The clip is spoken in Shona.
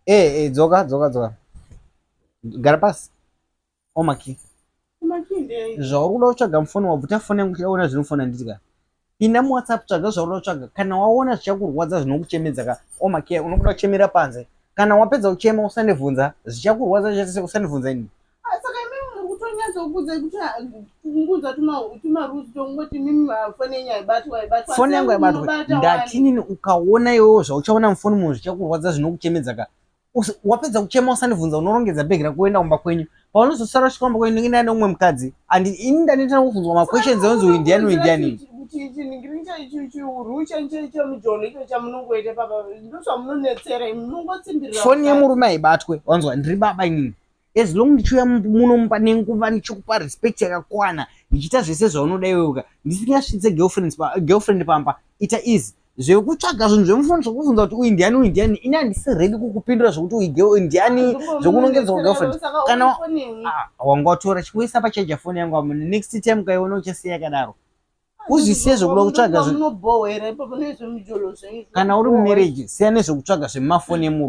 Dzoka. Gara pasi. Omaki. Zvauri kuda kutsvaga mufoni wabvuta foni yangu chaona zvinofona nditika. Pinda muWhatsApp tsvaga zvauri kutsvaga. Kana waona zvichakurwadza zvinokuchemedza ka omaki unokuda kuchemera panze. Kana wapedza kuchema usandibvunza zvichakurwadza zvese usandibvunza ini. Saka mimi kutonyatsokuudza kuti kunguza tumaruzi tongoti mimi foni yenyu haibatwa. Foni yangu haibatwa. Ndatini ukaona iwewe zvauchaona mufoni munhu zvichakurwadza zvinokuchemedza ka. Wapedza kuchema usandibvunza unorongedza bhegi rako kuenda kumba kwenyu. Paunozosara usvika kumba kwenyu ndinenge neumwe mukadzi. Ini ndaneta kubvunzwa maquestions eunzi uindiani. Foni yemurume haibatwe wanzwa ndiri baba inini. As long ndichiuya munomupa nenguva ndichikupa respect yakakwana ndichiita zvese zvaunoda iwewe ndisingasvitse girlfriend pamba ita easy zvekutsvaga zvinhu zvemufoni zvokubvunza kuti uyu ndiani ini handisi ready kukupindura zvokuti uyu ndiani zvokunongedzwa girlfriend kana wanga watora chikuisa pachaja foni yangu next time ukaiona uchasiya yakadaro uzvisiye zvokuda kutsvaga kana uri mumarriage siya nezvokutsvaga zvemumafoni emuru